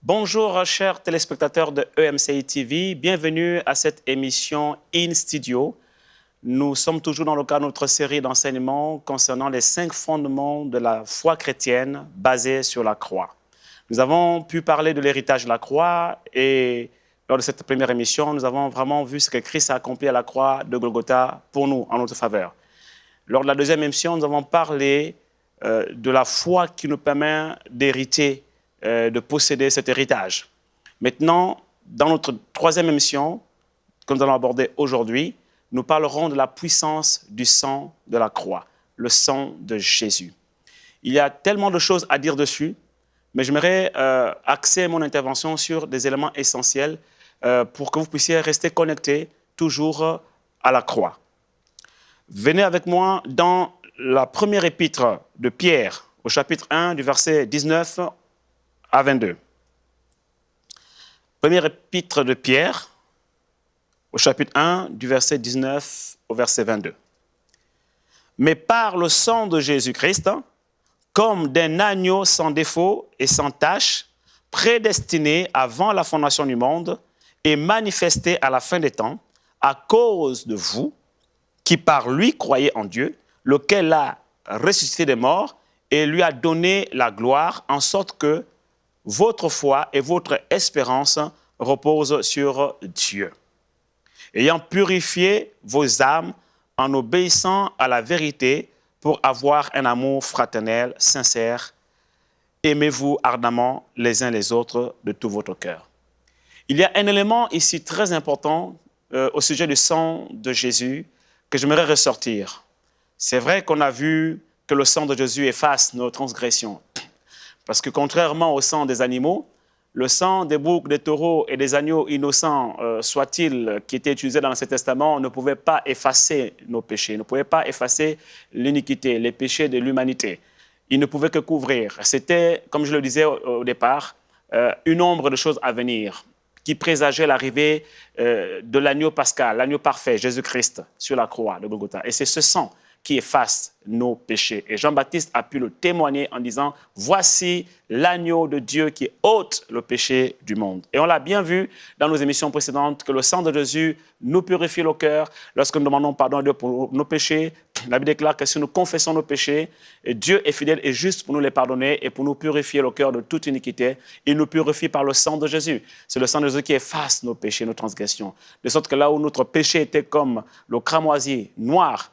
Bonjour, chers téléspectateurs de EMCI TV. Bienvenue à cette émission In Studio. Nous sommes toujours dans le cadre de notre série d'enseignements concernant les 5 fondements de la foi chrétienne basés sur la croix. Nous avons pu parler de l'héritage de la croix et lors de cette première émission, nous avons vraiment vu ce que Christ a accompli à la croix de Golgotha pour nous, en notre faveur. Lors de la deuxième émission, nous avons parlé de la foi qui nous permet d'hériter, de posséder cet héritage. Maintenant, dans notre troisième émission, que nous allons aborder aujourd'hui, nous parlerons de la puissance du sang de la croix, le sang de Jésus. Il y a tellement de choses à dire dessus, mais j'aimerais axer mon intervention sur des éléments essentiels pour que vous puissiez rester connectés toujours à la croix. Venez avec moi dans la première épître de Pierre, au chapitre 1, du verset 19 à 22. Première épître de Pierre, au chapitre 1, du verset 19 au verset 22. Mais par le sang de Jésus-Christ, comme d'un agneau sans défaut et sans tache, prédestiné avant la fondation du monde et manifesté à la fin des temps, à cause de vous, qui par lui croyez en Dieu, lequel l'a ressuscité des morts et lui a donné la gloire, en sorte que votre foi et votre espérance reposent sur Dieu. Ayant purifié vos âmes en obéissant à la vérité pour avoir un amour fraternel, sincère, aimez-vous ardemment les uns les autres de tout votre cœur. Il y a un élément ici très important au sujet du sang de Jésus que j'aimerais ressortir. C'est vrai qu'on a vu que le sang de Jésus efface nos transgressions. Parce que contrairement au sang des animaux, le sang des boucs, des taureaux et des agneaux innocents, soient-ils, qui étaient utilisés dans l'Ancien Testament, ne pouvaient pas effacer nos péchés, ne pouvaient pas effacer l'iniquité, les péchés de l'humanité. Ils ne pouvaient que couvrir. C'était, comme je le disais au départ, une ombre de choses à venir qui présageait l'arrivée de l'agneau pascal, l'agneau parfait, Jésus-Christ, sur la croix de Golgotha. Et c'est ce sang qui efface nos péchés. Et Jean-Baptiste a pu le témoigner en disant « Voici l'agneau de Dieu qui ôte le péché du monde ». Et on l'a bien vu dans nos émissions précédentes que le sang de Jésus nous purifie le cœur lorsque nous demandons pardon à Dieu pour nos péchés. La Bible déclare que si nous confessons nos péchés, Dieu est fidèle et juste pour nous les pardonner et pour nous purifier le cœur de toute iniquité. Il nous purifie par le sang de Jésus. C'est le sang de Jésus qui efface nos péchés, nos transgressions. De sorte que là où notre péché était comme le cramoisi noir,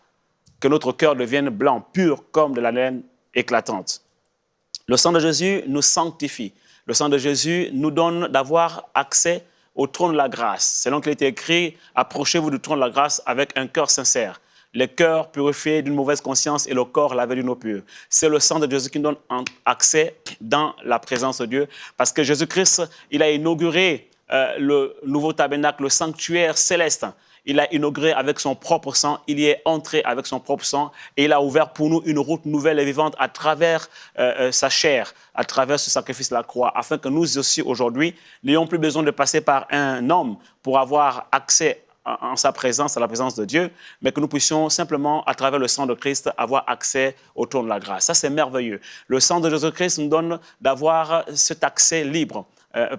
que notre cœur devienne blanc, pur comme de la laine éclatante. Le sang de Jésus nous sanctifie. Le sang de Jésus nous donne d'avoir accès au trône de la grâce. C'est donc qu'il est écrit « Approchez-vous du trône de la grâce avec un cœur sincère. Le cœur purifié d'une mauvaise conscience et le corps lavé d'une eau pure. » C'est le sang de Jésus qui nous donne accès dans la présence de Dieu. Parce que Jésus-Christ, il a inauguré le nouveau tabernacle, le sanctuaire céleste. Il a inauguré avec son propre sang, il y est entré avec son propre sang et il a ouvert pour nous une route nouvelle et vivante à travers sa chair, à travers ce sacrifice de la croix, afin que nous aussi aujourd'hui n'ayons plus besoin de passer par un homme pour avoir accès en sa présence, à la présence de Dieu, mais que nous puissions simplement, à travers le sang de Christ, avoir accès au trône de la grâce. Ça, c'est merveilleux. Le sang de Jésus-Christ nous donne d'avoir cet accès libre.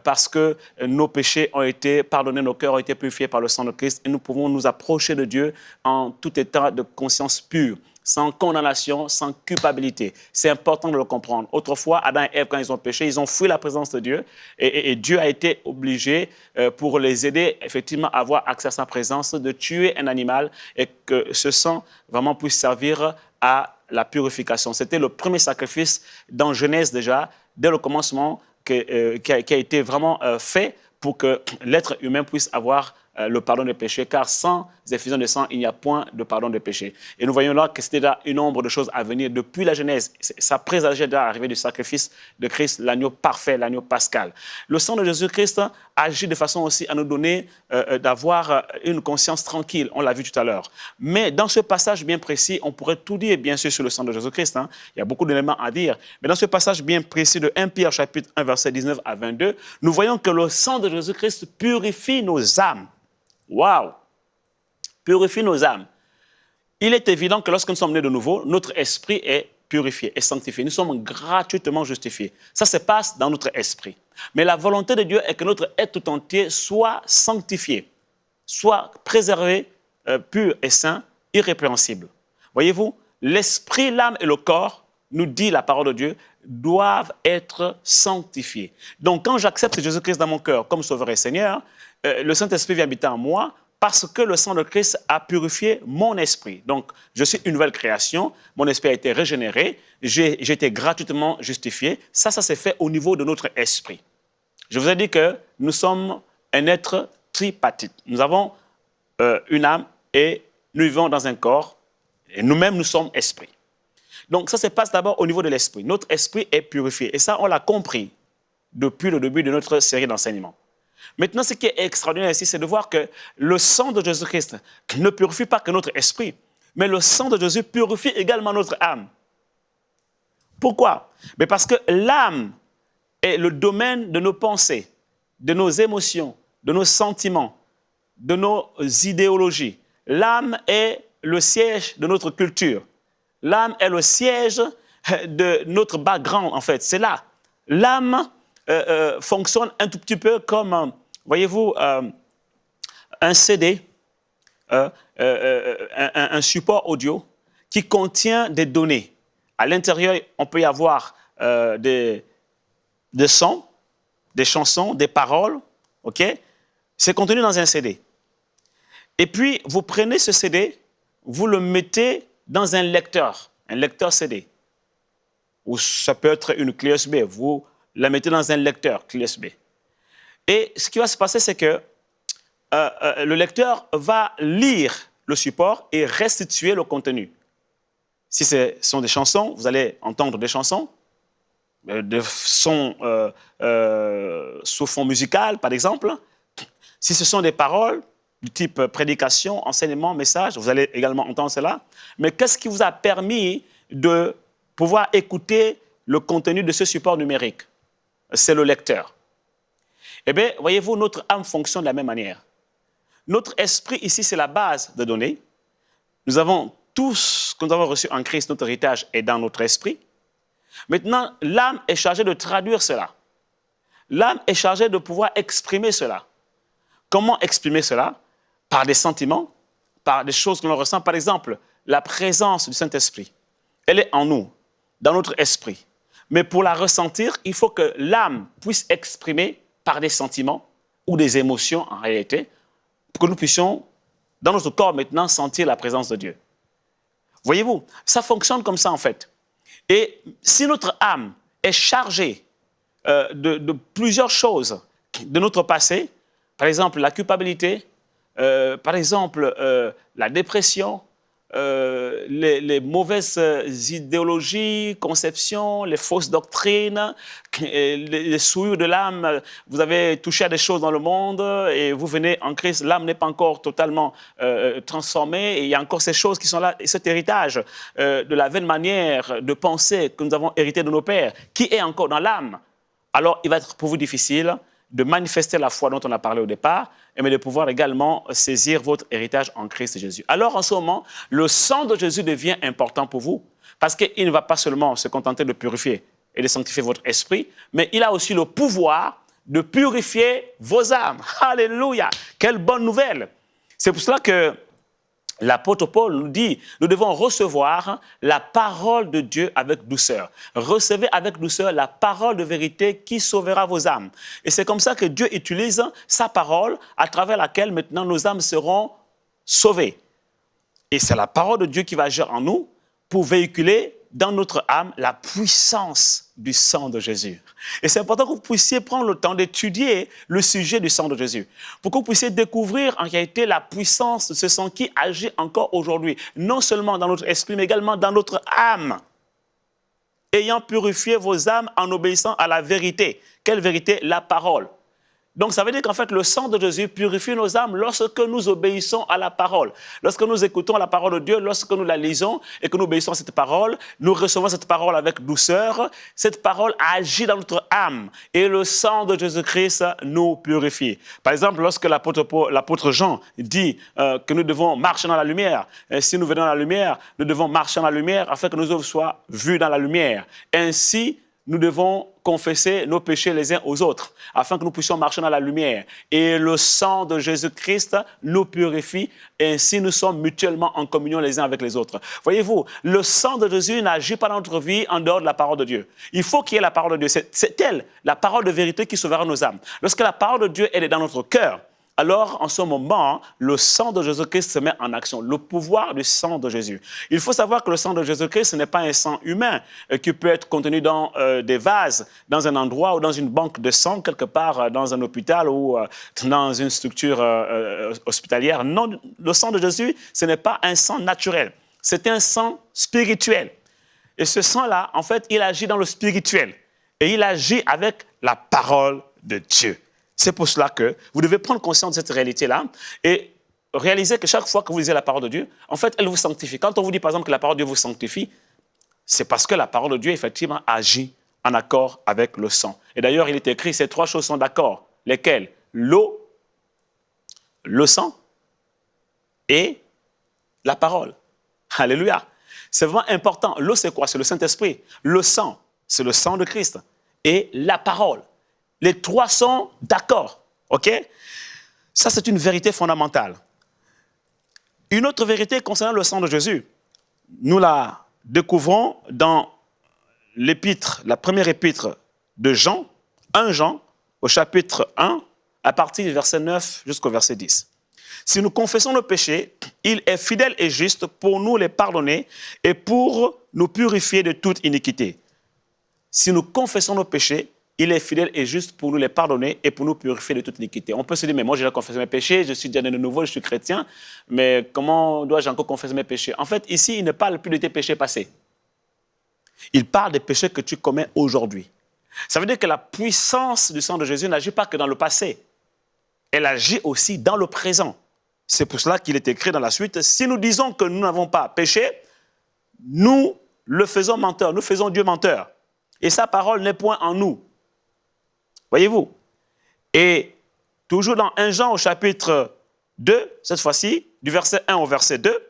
Parce que nos péchés ont été pardonnés, nos cœurs ont été purifiés par le sang de Christ et nous pouvons nous approcher de Dieu en tout état de conscience pure, sans condamnation, sans culpabilité. C'est important de le comprendre. Autrefois, Adam et Ève, quand ils ont péché, ils ont fui la présence de Dieu et Dieu a été obligé, pour les aider effectivement à avoir accès à sa présence, de tuer un animal et que ce sang vraiment puisse servir à la purification. C'était le premier sacrifice dans Genèse déjà, dès le commencement, qui a été vraiment fait pour que l'être humain puisse avoir le pardon des péchés, car sans effusion de sang, il n'y a point de pardon des péchés. Et nous voyons là que c'était là une ombre de choses à venir. Depuis la Genèse, ça présageait de l'arrivée du sacrifice de Christ, l'agneau parfait, l'agneau pascal. Le sang de Jésus-Christ agit de façon aussi à nous donner d'avoir une conscience tranquille, on l'a vu tout à l'heure. Mais dans ce passage bien précis, on pourrait tout dire bien sûr sur le sang de Jésus-Christ, hein. Il y a beaucoup d'éléments à dire. Mais dans ce passage bien précis de 1 Pierre chapitre 1, verset 19 à 22, nous voyons que le sang de Jésus-Christ purifie nos âmes. Waouh! Purifie nos âmes. Il est évident que lorsque nous sommes nés de nouveau, notre esprit est purifiés et sanctifiés. Nous sommes gratuitement justifiés. Ça se passe dans notre esprit. Mais la volonté de Dieu est que notre être tout entier soit sanctifié, soit préservé, pur et saint, irrépréhensible. Voyez-vous, l'esprit, l'âme et le corps, nous dit la parole de Dieu, doivent être sanctifiés. Donc, quand j'accepte Jésus-Christ dans mon cœur comme Sauveur et Seigneur, le Saint-Esprit vient habiter en moi parce que le sang de Christ a purifié mon esprit. Donc, je suis une nouvelle création, mon esprit a été régénéré, j'ai été gratuitement justifié. Ça s'est fait au niveau de notre esprit. Je vous ai dit que nous sommes un être tripartite. Nous avons une âme et nous vivons dans un corps et nous-mêmes, nous sommes esprit. Donc, ça se passe d'abord au niveau de l'esprit. Notre esprit est purifié. Et ça, on l'a compris depuis le début de notre série d'enseignements. Maintenant, ce qui est extraordinaire ici, c'est de voir que le sang de Jésus-Christ ne purifie pas que notre esprit, mais le sang de Jésus purifie également notre âme. Pourquoi? Mais parce que l'âme est le domaine de nos pensées, de nos émotions, de nos sentiments, de nos idéologies. L'âme est le siège de notre culture. L'âme est le siège de notre background, en fait. C'est là. L'âme fonctionne un tout petit peu comme, voyez-vous, un CD, un support audio qui contient des données. À l'intérieur, on peut y avoir des sons, des chansons, des paroles. OK? C'est contenu dans un CD. Et puis, vous prenez ce CD, vous le mettez dans un lecteur CD. Ou ça peut être une clé USB. Vous la mettez dans un lecteur clé USB. Et ce qui va se passer, c'est que le lecteur va lire le support et restituer le contenu. Si ce sont des chansons, vous allez entendre des chansons, des sons sous fond musical, par exemple. Si ce sont des paroles du type prédication, enseignement, message, vous allez également entendre cela. Mais qu'est-ce qui vous a permis de pouvoir écouter le contenu de ce support numérique? C'est le lecteur. Eh bien, voyez-vous, notre âme fonctionne de la même manière. Notre esprit, ici, c'est la base de données. Nous avons tout ce que nous avons reçu en Christ, notre héritage est dans notre esprit. Maintenant, l'âme est chargée de traduire cela. L'âme est chargée de pouvoir exprimer cela. Comment exprimer cela? Par des sentiments, par des choses que l'on ressent. Par exemple, la présence du Saint-Esprit. Elle est en nous, dans notre esprit. Mais pour la ressentir, il faut que l'âme puisse exprimer par des sentiments ou des émotions en réalité, pour que nous puissions, dans notre corps maintenant, sentir la présence de Dieu. Voyez-vous, ça fonctionne comme ça en fait. Et si notre âme est chargée de plusieurs choses de notre passé, par exemple la culpabilité, par exemple la dépression, les mauvaises idéologies, conceptions, les fausses doctrines, les souillures de l'âme. Vous avez touché à des choses dans le monde et vous venez en Christ, l'âme n'est pas encore totalement transformée et il y a encore ces choses qui sont là, et cet héritage de la vaine manière de penser que nous avons hérité de nos pères, qui est encore dans l'âme. Alors il va être pour vous difficile de manifester la foi dont on a parlé au départ, mais de pouvoir également saisir votre héritage en Christ Jésus. Alors, en ce moment, le sang de Jésus devient important pour vous, parce qu'il ne va pas seulement se contenter de purifier et de sanctifier votre esprit, mais il a aussi le pouvoir de purifier vos âmes. Alléluia! Quelle bonne nouvelle! C'est pour cela que l'apôtre Paul nous dit, nous devons recevoir la parole de Dieu avec douceur. Recevez avec douceur la parole de vérité qui sauvera vos âmes. Et c'est comme ça que Dieu utilise sa parole à travers laquelle maintenant nos âmes seront sauvées. Et c'est la parole de Dieu qui va agir en nous pour véhiculer dans notre âme la puissance du sang de Jésus. Et c'est important que vous puissiez prendre le temps d'étudier le sujet du sang de Jésus, pour que vous puissiez découvrir en réalité la puissance de ce sang qui agit encore aujourd'hui, non seulement dans notre esprit, mais également dans notre âme, ayant purifié vos âmes en obéissant à la vérité. Quelle vérité? La parole. Donc, ça veut dire qu'en fait, le sang de Jésus purifie nos âmes lorsque nous obéissons à la parole. Lorsque nous écoutons la parole de Dieu, lorsque nous la lisons et que nous obéissons à cette parole, nous recevons cette parole avec douceur. Cette parole agit dans notre âme et le sang de Jésus-Christ nous purifie. Par exemple, lorsque l'apôtre Jean dit que nous devons marcher dans la lumière, si nous venons dans la lumière, nous devons marcher dans la lumière afin que nos œuvres soient vues dans la lumière. Ainsi, nous devons confesser nos péchés les uns aux autres, afin que nous puissions marcher dans la lumière. Et le sang de Jésus-Christ nous purifie, et ainsi nous sommes mutuellement en communion les uns avec les autres. Voyez-vous, le sang de Jésus n'agit pas dans notre vie en dehors de la parole de Dieu. Il faut qu'il y ait la parole de Dieu. C'est elle, la parole de vérité qui sauvera nos âmes. Lorsque la parole de Dieu elle est dans notre cœur, alors, en ce moment, le sang de Jésus-Christ se met en action, le pouvoir du sang de Jésus. Il faut savoir que le sang de Jésus-Christ, ce n'est pas un sang humain qui peut être contenu dans des vases, dans un endroit ou dans une banque de sang, quelque part dans un hôpital ou dans une structure hospitalière. Non, le sang de Jésus, ce n'est pas un sang naturel, c'est un sang spirituel. Et ce sang-là, en fait, il agit dans le spirituel et il agit avec la parole de Dieu. C'est pour cela que vous devez prendre conscience de cette réalité-là et réaliser que chaque fois que vous lisez la parole de Dieu, en fait, elle vous sanctifie. Quand on vous dit, par exemple, que la parole de Dieu vous sanctifie, c'est parce que la parole de Dieu, effectivement, agit en accord avec le sang. Et d'ailleurs, il est écrit, ces trois choses sont d'accord. Lesquelles? L'eau, le sang et la parole. Alléluia. C'est vraiment important. L'eau, c'est quoi? C'est le Saint-Esprit. Le sang, c'est le sang de Christ. Et la parole. Les trois sont d'accord, ok? Ça, c'est une vérité fondamentale. Une autre vérité concernant le sang de Jésus, nous la découvrons dans l'épître, la première épître de Jean, 1 Jean, au chapitre 1, à partir du verset 9 jusqu'au verset 10. Si nous confessons nos péchés, il est fidèle et juste pour nous les pardonner et pour nous purifier de toute iniquité. Si nous confessons nos péchés, il est fidèle et juste pour nous les pardonner et pour nous purifier de toute iniquité. On peut se dire, mais moi j'ai déjà confessé mes péchés, je suis déjà né de nouveau, je suis chrétien, mais comment dois-je encore confesser mes péchés? En fait, ici, il ne parle plus de tes péchés passés. Il parle des péchés que tu commets aujourd'hui. Ça veut dire que la puissance du sang de Jésus n'agit pas que dans le passé. Elle agit aussi dans le présent. C'est pour cela qu'il est écrit dans la suite, si nous disons que nous n'avons pas péché, nous le faisons menteur, nous faisons Dieu menteur. Et sa parole n'est point en nous. Voyez-vous? Et toujours dans 1 Jean au chapitre 2, cette fois-ci, du verset 1 au verset 2,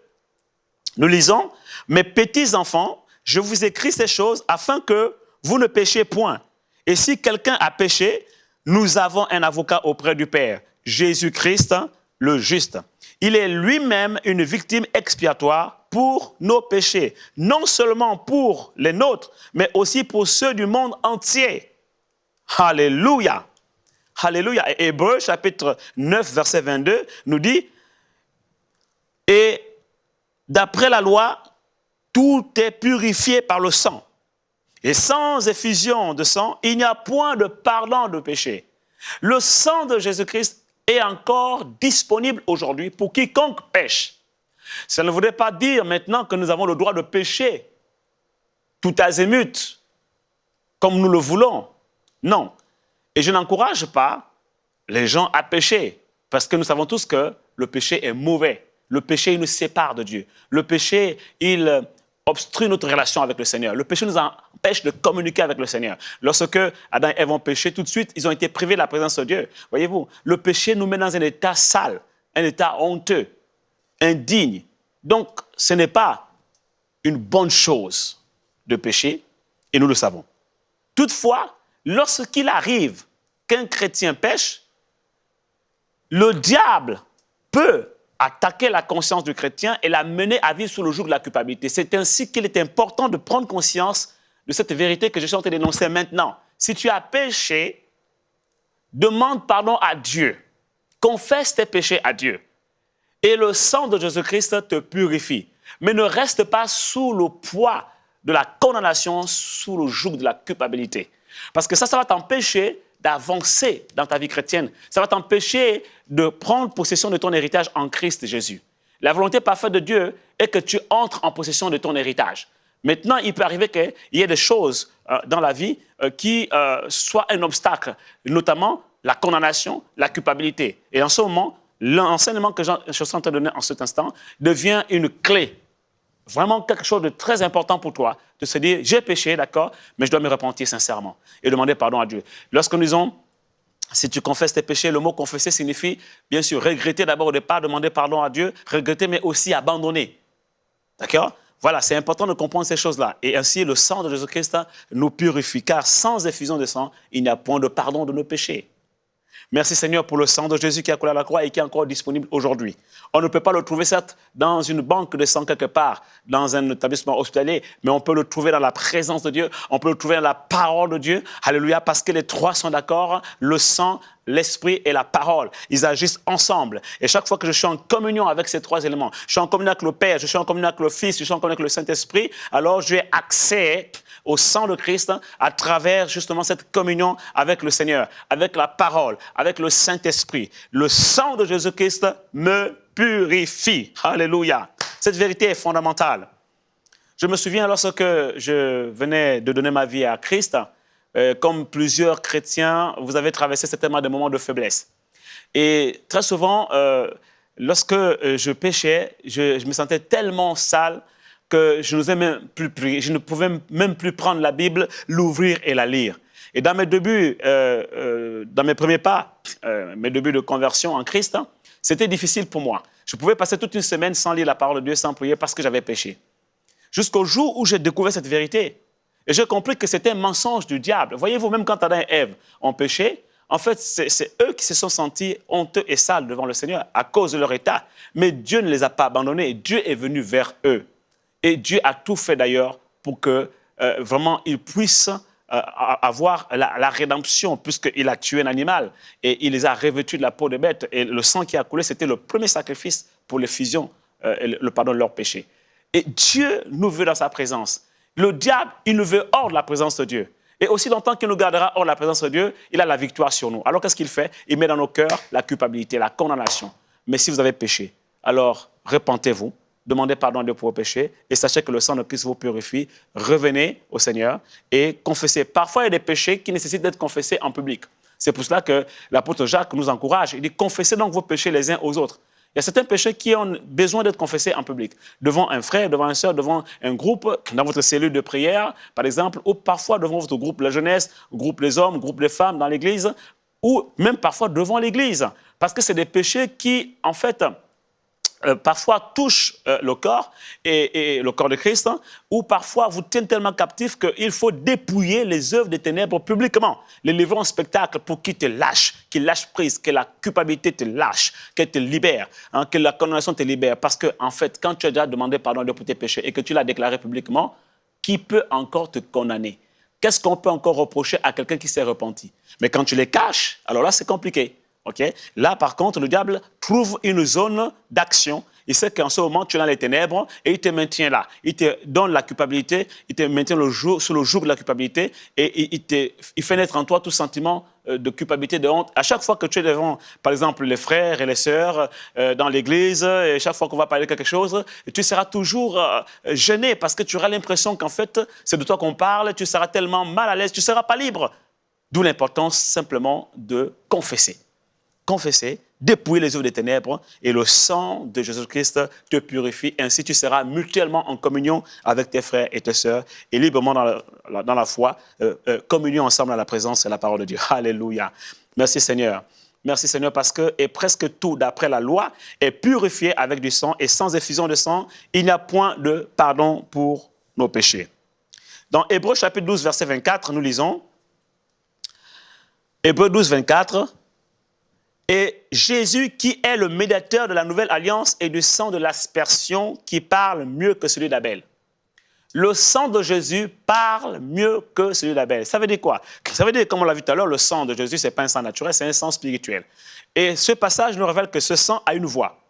nous lisons « Mes petits enfants, je vous écris ces choses afin que vous ne péchiez point. Et si quelqu'un a péché, nous avons un avocat auprès du Père, Jésus-Christ, le juste. Il est lui-même une victime expiatoire pour nos péchés, non seulement pour les nôtres, mais aussi pour ceux du monde entier. » Alléluia. Alléluia. Et Hébreux, chapitre 9, verset 22, nous dit « Et d'après la loi, tout est purifié par le sang. Et sans effusion de sang, il n'y a point de pardon de péché. » Le sang de Jésus-Christ est encore disponible aujourd'hui pour quiconque pêche. Ça ne voudrait pas dire maintenant que nous avons le droit de pécher tout azimut, comme nous le voulons. Non. Et je n'encourage pas les gens à pécher, parce que nous savons tous que le péché est mauvais. Le péché, il nous sépare de Dieu. Le péché, il obstrue notre relation avec le Seigneur. Le péché nous empêche de communiquer avec le Seigneur. Lorsque Adam et Ève ont péché, tout de suite, ils ont été privés de la présence de Dieu. Voyez-vous, le péché nous met dans un état sale, un état honteux, indigne. Donc, ce n'est pas une bonne chose de pécher, et nous le savons. Toutefois, lorsqu'il arrive qu'un chrétien pêche, le diable peut attaquer la conscience du chrétien et la mener à vivre sous le joug de la culpabilité. C'est ainsi qu'il est important de prendre conscience de cette vérité que je suis en train d'énoncer maintenant. Si tu as péché, demande pardon à Dieu. Confesse tes péchés à Dieu. Et le sang de Jésus-Christ te purifie. Mais ne reste pas sous le poids de la condamnation, sous le joug de la culpabilité. Parce que ça va t'empêcher d'avancer dans ta vie chrétienne. Ça va t'empêcher de prendre possession de ton héritage en Christ Jésus. La volonté parfaite de Dieu est que tu entres en possession de ton héritage. Maintenant, il peut arriver qu'il y ait des choses dans la vie qui soient un obstacle, notamment la condamnation, la culpabilité. Et en ce moment, l'enseignement que je suis en train de donner en cet instant devient une clé. Vraiment quelque chose de très important pour toi, de se dire, j'ai péché, d'accord, mais je dois me repentir sincèrement et demander pardon à Dieu. Lorsque nous disons, si tu confesses tes péchés, le mot confesser signifie, bien sûr, regretter d'abord au départ, demander pardon à Dieu, regretter, mais aussi abandonner. D'accord? Voilà, c'est important de comprendre ces choses-là. Et ainsi, le sang de Jésus-Christ nous purifie, car sans effusion de sang, il n'y a point de pardon de nos péchés. Merci Seigneur pour le sang de Jésus qui a coulé à la croix et qui est encore disponible aujourd'hui. On ne peut pas le trouver, certes, dans une banque de sang quelque part, dans un établissement hospitalier, mais on peut le trouver dans la présence de Dieu, on peut le trouver dans la parole de Dieu. Alléluia, parce que les trois sont d'accord, le sang, l'esprit et la parole. Ils agissent ensemble. Et chaque fois que je suis en communion avec ces trois éléments, je suis en communion avec le Père, je suis en communion avec le Fils, je suis en communion avec le Saint-Esprit, alors j'ai accès au sang de Christ à travers justement cette communion avec le Seigneur, avec la parole, avec le Saint-Esprit. Le sang de Jésus-Christ me purifie. Alléluia. Cette vérité est fondamentale. Je me souviens lorsque je venais de donner ma vie à Christ, comme plusieurs chrétiens, vous avez traversé certainement des moments de faiblesse. Et très souvent, lorsque je péchais, je me sentais tellement sale que je n'osais même plus prier. Je ne pouvais même plus prendre la Bible, l'ouvrir et la lire. Et dans mes débuts, dans mes premiers pas, mes débuts de conversion en Christ, c'était difficile pour moi. Je pouvais passer toute une semaine sans lire la parole de Dieu, sans prier, parce que j'avais péché. Jusqu'au jour où j'ai découvert cette vérité. Et j'ai compris que c'était un mensonge du diable. Voyez-vous, même quand Adam et Ève ont péché, en fait, c'est eux qui se sont sentis honteux et sales devant le Seigneur à cause de leur état. Mais Dieu ne les a pas abandonnés. Dieu est venu vers eux. Et Dieu a tout fait d'ailleurs pour que vraiment ils puissent avoir la rédemption, puisqu'il a tué un animal et il les a revêtus de la peau de bête. Et le sang qui a coulé, c'était le premier sacrifice pour l'effusion, le pardon de leurs péchés. Et Dieu nous veut dans sa présence. Le diable, il nous veut hors de la présence de Dieu. Et aussi longtemps qu'il nous gardera hors de la présence de Dieu, il a la victoire sur nous. Alors qu'est-ce qu'il fait? Il met dans nos cœurs la culpabilité, la condamnation. Mais si vous avez péché, alors repentez-vous. Demandez pardon à Dieu pour vos péchés et sachez que le sang de Christ vous purifie. Revenez au Seigneur et confessez. Parfois, il y a des péchés qui nécessitent d'être confessés en public. C'est pour cela que l'apôtre Jacques nous encourage. Il dit, confessez donc vos péchés les uns aux autres. Il y a certains péchés qui ont besoin d'être confessés en public, devant un frère, devant une sœur, devant un groupe, dans votre cellule de prière, par exemple, ou parfois devant votre groupe la jeunesse, groupe les hommes, groupe les femmes dans l'église, ou même parfois devant l'église. Parce que c'est des péchés qui, en fait, parfois touchent le corps et le corps de Christ, ou parfois vous tiennent tellement captif qu'il faut dépouiller les œuvres des ténèbres publiquement, les livrer en spectacle pour qu'ils te lâchent, qu'ils lâchent prise, que la culpabilité te lâche, qu'elle te libère, que la condamnation te libère. Parce que, en fait, quand tu as déjà demandé pardon à Dieu pour tes péchés et que tu l'as déclaré publiquement, qui peut encore te condamner? Qu'est-ce qu'on peut encore reprocher à quelqu'un qui s'est repenti? Mais quand tu les caches, alors là, c'est compliqué. Okay? Là, par contre, le diable trouve une zone d'action. Il sait qu'en ce moment, tu es dans les ténèbres et il te maintient là. Il te donne la culpabilité, il te maintient sous le joug de la culpabilité et il fait naître en toi tout sentiment de culpabilité, de honte. À chaque fois que tu es devant, par exemple, les frères et les sœurs dans l'église, et chaque fois qu'on va parler de quelque chose, tu seras toujours gêné parce que tu auras l'impression qu'en fait, c'est de toi qu'on parle, tu seras tellement mal à l'aise, tu ne seras pas libre. D'où l'importance simplement de confesser. Confesser, dépouiller les œuvres des ténèbres et le sang de Jésus-Christ te purifie. Ainsi, tu seras mutuellement en communion avec tes frères et tes sœurs et librement dans la foi, communion ensemble à la présence et la parole de Dieu. Alléluia. Merci Seigneur. Merci Seigneur parce que et presque tout d'après la loi est purifié avec du sang et sans effusion de sang, il n'y a point de pardon pour nos péchés. Dans Hébreux chapitre 12, verset 24, nous lisons Hébreux 12, 24. Et Jésus, qui est le médiateur de la nouvelle alliance et du sang de l'aspersion, qui parle mieux que celui d'Abel. Le sang de Jésus parle mieux que celui d'Abel. Ça veut dire quoi? Ça veut dire, comme on l'a vu tout à l'heure, le sang de Jésus, ce n'est pas un sang naturel, c'est un sang spirituel. Et ce passage nous révèle que ce sang a une voix.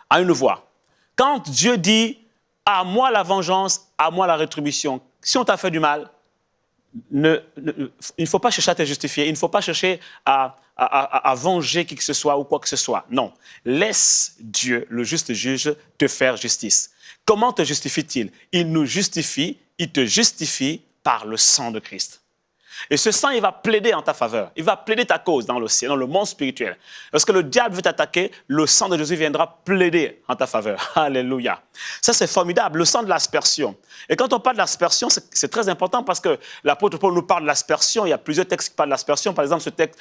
A une voix. Quand Dieu dit « à moi la vengeance, à moi la rétribution », si on t'a fait du mal, il ne faut pas chercher à te justifier, il ne faut pas chercher à venger qui que ce soit ou quoi que ce soit. Non, laisse Dieu, le juste juge, te faire justice. Comment te justifie-t-il? Il nous justifie, il te justifie par le sang de Christ. Et ce sang, il va plaider en ta faveur. Il va plaider ta cause dans le ciel, dans le monde spirituel. Lorsque le diable veut t'attaquer, le sang de Jésus viendra plaider en ta faveur. Alléluia. Ça, c'est formidable, le sang de l'aspersion. Et quand on parle de l'aspersion, c'est très important parce que l'apôtre Paul nous parle de l'aspersion. Il y a plusieurs textes qui parlent de l'aspersion. Par exemple, ce texte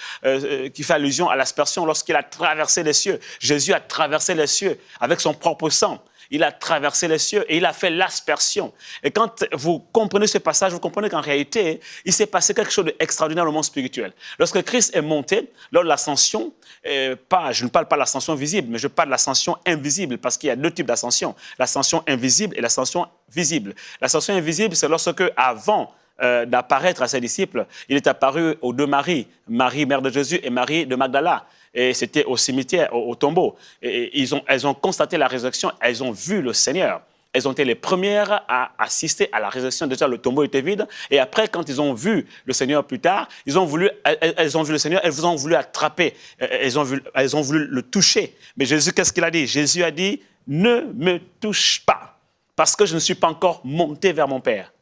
qui fait allusion à l'aspersion lorsqu'il a traversé les cieux. Jésus a traversé les cieux avec son propre sang. Il a traversé les cieux et il a fait l'aspersion. Et quand vous comprenez ce passage, vous comprenez qu'en réalité, il s'est passé quelque chose d'extraordinaire au monde spirituel. Lorsque Christ est monté, lors de l'ascension, je ne parle pas de l'ascension visible, mais je parle de l'ascension invisible, parce qu'il y a deux types d'ascension. L'ascension invisible et l'ascension visible. L'ascension invisible, c'est lorsque, avant d'apparaître à ses disciples, il est apparu aux deux Marie, Marie, mère de Jésus, et Marie de Magdala. Et c'était au cimetière, au tombeau. Et elles ont constaté la résurrection, elles ont vu le Seigneur. Elles ont été les premières à assister à la résurrection. Déjà, le tombeau était vide. Et après, quand ils ont vu le Seigneur plus tard, elles ont vu le Seigneur, elles ont voulu attraper, elles ont voulu le toucher. Mais Jésus, qu'est-ce qu'il a dit? Jésus a dit, ne me touche pas, parce que je ne suis pas encore monté vers mon Père.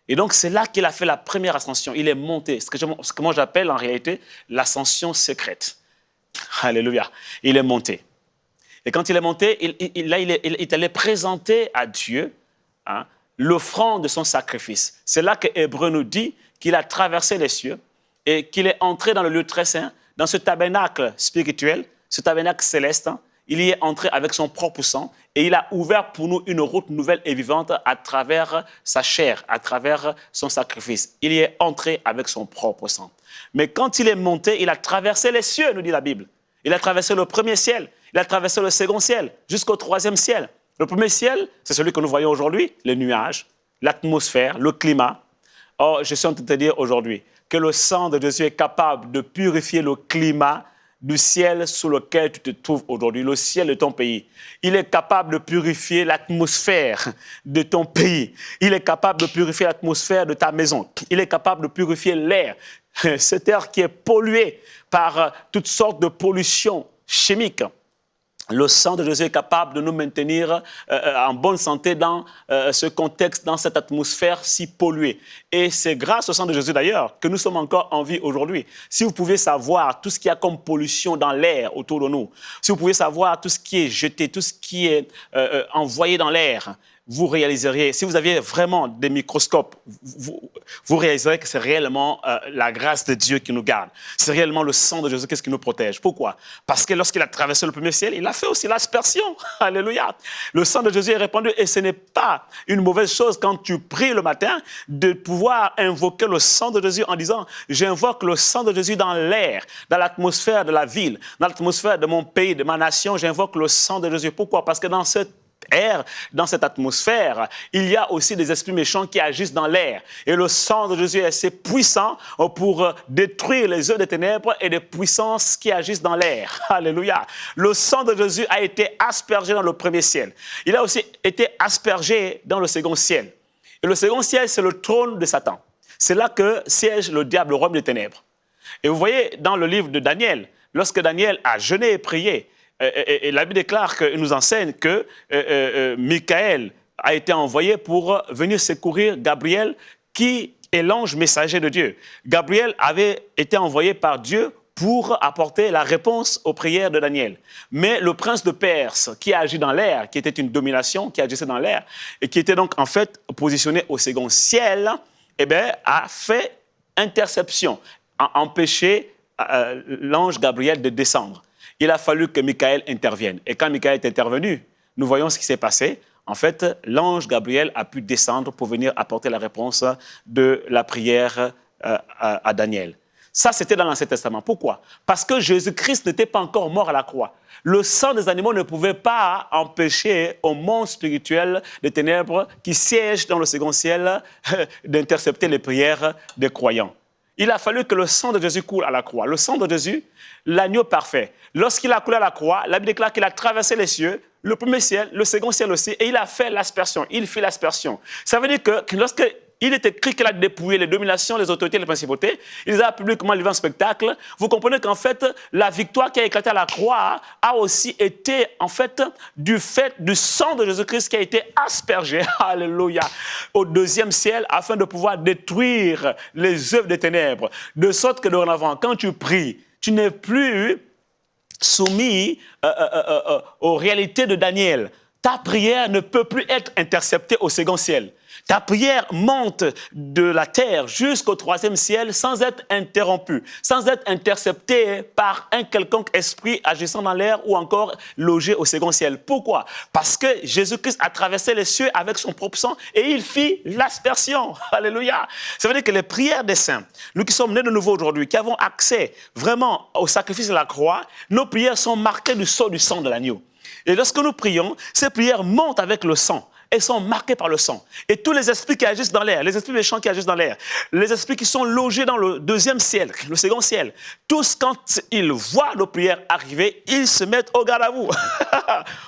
Et donc, c'est là qu'il a fait la première ascension. Il est monté, ce que moi j'appelle en réalité l'ascension secrète. Alléluia. Il est monté. Et quand il est monté, il est allé présenter à Dieu l'offrande de son sacrifice. C'est là que Hébreu nous dit qu'il a traversé les cieux et qu'il est entré dans le lieu très saint, dans ce tabernacle spirituel, ce tabernacle céleste. Il y est entré avec son propre sang et il a ouvert pour nous une route nouvelle et vivante à travers sa chair, à travers son sacrifice. Il y est entré avec son propre sang. Mais quand il est monté, il a traversé les cieux, nous dit la Bible. Il a traversé le premier ciel, il a traversé le second ciel, jusqu'au troisième ciel. Le premier ciel, c'est celui que nous voyons aujourd'hui, les nuages, l'atmosphère, le climat. Or, je suis en train de te dire aujourd'hui que le sang de Jésus est capable de purifier le climat du ciel sous lequel tu te trouves aujourd'hui, le ciel de ton pays. Il est capable de purifier l'atmosphère de ton pays. Il est capable de purifier l'atmosphère de ta maison. Il est capable de purifier l'air, cet air qui est pollué par toutes sortes de pollutions chimiques. Le sang de Jésus est capable de nous maintenir en bonne santé dans ce contexte, dans cette atmosphère si polluée. Et c'est grâce au sang de Jésus d'ailleurs que nous sommes encore en vie aujourd'hui. Si vous pouviez savoir tout ce qu'il y a comme pollution dans l'air autour de nous, si vous pouviez savoir tout ce qui est jeté, tout ce qui est envoyé dans l'air, vous réaliseriez, si vous aviez vraiment des microscopes, vous réaliserez que c'est réellement la grâce de Dieu qui nous garde. C'est réellement le sang de Jésus qui nous protège. Pourquoi? Parce que lorsqu'il a traversé le premier ciel, il a fait aussi l'aspersion. Alléluia. Le sang de Jésus est répandu et ce n'est pas une mauvaise chose quand tu pries le matin de pouvoir invoquer le sang de Jésus en disant « J'invoque le sang de Jésus dans l'air, dans l'atmosphère de la ville, dans l'atmosphère de mon pays, de ma nation. J'invoque le sang de Jésus. » Pourquoi? Parce que dans cette air, dans cette atmosphère, il y a aussi des esprits méchants qui agissent dans l'air. Et le sang de Jésus est assez puissant pour détruire les œuvres des ténèbres et des puissances qui agissent dans l'air. Alléluia. Le sang de Jésus a été aspergé dans le premier ciel. Il a aussi été aspergé dans le second ciel. Et le second ciel, c'est le trône de Satan. C'est là que siège le diable, le royaume des ténèbres. Et vous voyez, dans le livre de Daniel, lorsque Daniel a jeûné et prié, et la Bible déclare, nous enseigne que Michael a été envoyé pour venir secourir Gabriel, qui est l'ange messager de Dieu. Gabriel avait été envoyé par Dieu pour apporter la réponse aux prières de Daniel. Mais le prince de Perse, qui agit dans l'air, qui était une domination, qui agissait dans l'air, et qui était donc en fait positionné au second ciel, a fait interception, a empêché l'ange Gabriel de descendre. Il a fallu que Michael intervienne. Et quand Michael est intervenu, nous voyons ce qui s'est passé. En fait, l'ange Gabriel a pu descendre pour venir apporter la réponse de la prière à Daniel. Ça, c'était dans l'Ancien Testament. Pourquoi? Parce que Jésus-Christ n'était pas encore mort à la croix. Le sang des animaux ne pouvait pas empêcher au monde spirituel des ténèbres qui siège dans le second ciel d'intercepter les prières des croyants. Il a fallu que le sang de Jésus coule à la croix. Le sang de Jésus, l'agneau parfait. Lorsqu'il a coulé à la croix, la Bible déclare qu'il a traversé les cieux, le premier ciel, le second ciel aussi, et il a fait l'aspersion. Il fit l'aspersion. Ça veut dire que lorsque Il est écrit qu'il a dépouillé les dominations, les autorités, les principautés. Il les a publiquement livrés en spectacle. Vous comprenez qu'en fait, la victoire qui a éclaté à la croix a aussi été, en fait du sang de Jésus-Christ qui a été aspergé, alléluia, au deuxième ciel afin de pouvoir détruire les œuvres des ténèbres. De sorte que dorénavant, quand tu pries, tu n'es plus soumis aux réalités de Daniel. Ta prière ne peut plus être interceptée au second ciel. Ta prière monte de la terre jusqu'au troisième ciel sans être interrompue, sans être interceptée par un quelconque esprit agissant dans l'air ou encore logé au second ciel. Pourquoi? Parce que Jésus-Christ a traversé les cieux avec son propre sang et il fit l'aspersion. Alléluia. Ça veut dire que les prières des saints, nous qui sommes nés de nouveau aujourd'hui, qui avons accès vraiment au sacrifice de la croix, nos prières sont marquées du sceau du sang de l'agneau. Et lorsque nous prions, ces prières montent avec le sang. Elles sont marquées par le sang. Et tous les esprits qui agissent dans l'air, les esprits méchants qui agissent dans l'air, les esprits qui sont logés dans le deuxième ciel, le second ciel, tous quand ils voient nos prières arriver, ils se mettent au garde à vous.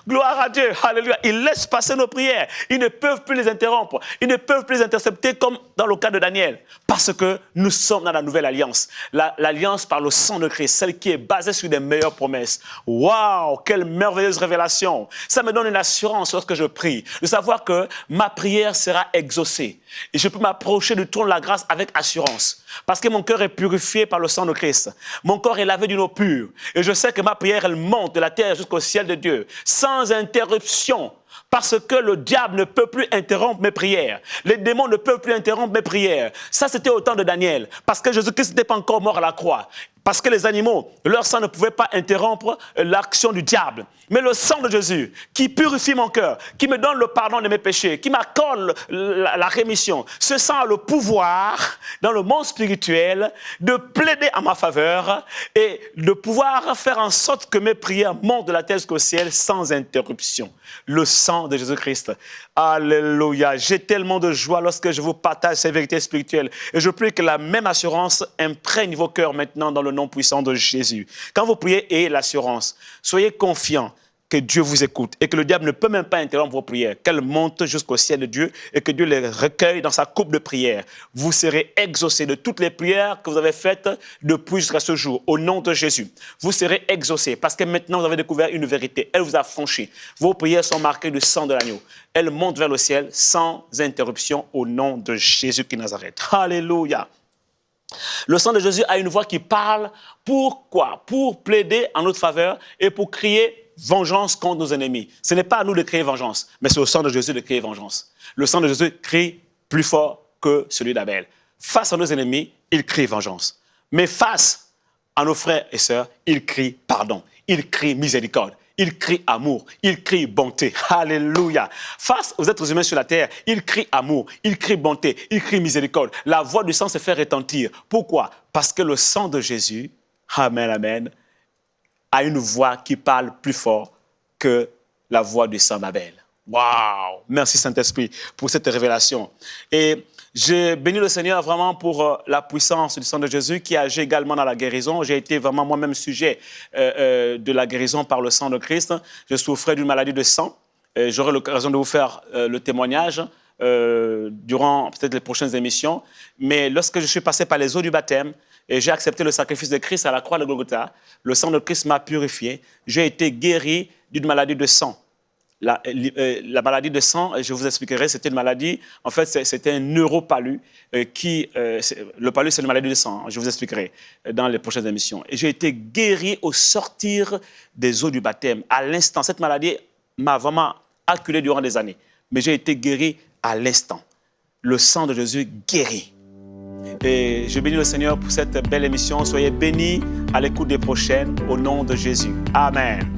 Gloire à Dieu, alléluia. Ils laissent passer nos prières. Ils ne peuvent plus les interrompre. Ils ne peuvent plus les intercepter comme dans le cas de Daniel. Parce que nous sommes dans la nouvelle alliance. L'alliance par le sang de Christ, celle qui est basée sur des meilleures promesses. Waouh, quelle merveilleuse révélation. Ça me donne une assurance lorsque je prie, de savoir que ma prière sera exaucée. Et je peux m'approcher du trône de la grâce avec assurance. Parce que mon cœur est purifié par le sang de Christ. Mon corps est lavé d'une eau pure. Et je sais que ma prière, elle monte de la terre jusqu'au ciel de Dieu, sans interruption. Parce que le diable ne peut plus interrompre mes prières. Les démons ne peuvent plus interrompre mes prières. Ça, c'était au temps de Daniel. Parce que Jésus-Christ n'était pas encore mort à la croix. Parce que les animaux, leur sang ne pouvait pas interrompre l'action du diable. Mais le sang de Jésus, qui purifie mon cœur, qui me donne le pardon de mes péchés, qui m'accorde la rémission, ce sang a le pouvoir, dans le monde spirituel, de plaider en ma faveur et de pouvoir faire en sorte que mes prières montent de la terre jusqu'au ciel sans interruption. Le sang de Jésus-Christ. Alléluia. J'ai tellement de joie lorsque je vous partage ces vérités spirituelles. Et je prie que la même assurance imprègne vos cœurs maintenant dans le nom puissant de Jésus. Quand vous priez, ayez l'assurance. Soyez confiants que Dieu vous écoute et que le diable ne peut même pas interrompre vos prières, qu'elles montent jusqu'au ciel de Dieu et que Dieu les recueille dans sa coupe de prière. Vous serez exaucés de toutes les prières que vous avez faites depuis jusqu'à ce jour, au nom de Jésus. Vous serez exaucés parce que maintenant vous avez découvert une vérité. Elle vous a franchi. Vos prières sont marquées du sang de l'agneau. Elles montent vers le ciel sans interruption au nom de Jésus qui Nazareth. Alléluia. Le sang de Jésus a une voix qui parle. Pourquoi? Pour plaider en notre faveur et pour crier vengeance contre nos ennemis. Ce n'est pas à nous de crier vengeance, mais c'est au sang de Jésus de crier vengeance. Le sang de Jésus crie plus fort que celui d'Abel. Face à nos ennemis, il crie vengeance. Mais face à nos frères et sœurs, il crie pardon. Il crie miséricorde. Il crie amour. Il crie bonté. Alléluia. Face aux êtres humains sur la terre, il crie amour. Il crie bonté. Il crie miséricorde. La voix du sang se fait retentir. Pourquoi? Parce que le sang de Jésus, amen, amen, a une voix qui parle plus fort que la voix du sang d'Abel. Waouh! Merci Saint-Esprit pour cette révélation. Et je bénis le Seigneur vraiment pour la puissance du sang de Jésus qui agit également dans la guérison. J'ai été vraiment moi-même sujet de la guérison par le sang de Christ. Je souffrais d'une maladie de sang. J'aurai l'occasion de vous faire le témoignage durant peut-être les prochaines émissions. Mais lorsque je suis passé par les eaux du baptême, et j'ai accepté le sacrifice de Christ à la croix de Golgotha, le sang de Christ m'a purifié. J'ai été guéri d'une maladie de sang. La maladie de sang, je vous expliquerai, c'était une maladie, en fait, c'était un neuropalu. Le palu, c'est une maladie de sang, je vous expliquerai dans les prochaines émissions. Et j'ai été guéri au sortir des eaux du baptême. À l'instant, cette maladie m'a vraiment acculé durant des années. Mais j'ai été guéri à l'instant. Le sang de Jésus guérit. Et je bénis le Seigneur pour cette belle émission. Soyez bénis à l'écoute des prochaines au nom de Jésus. Amen.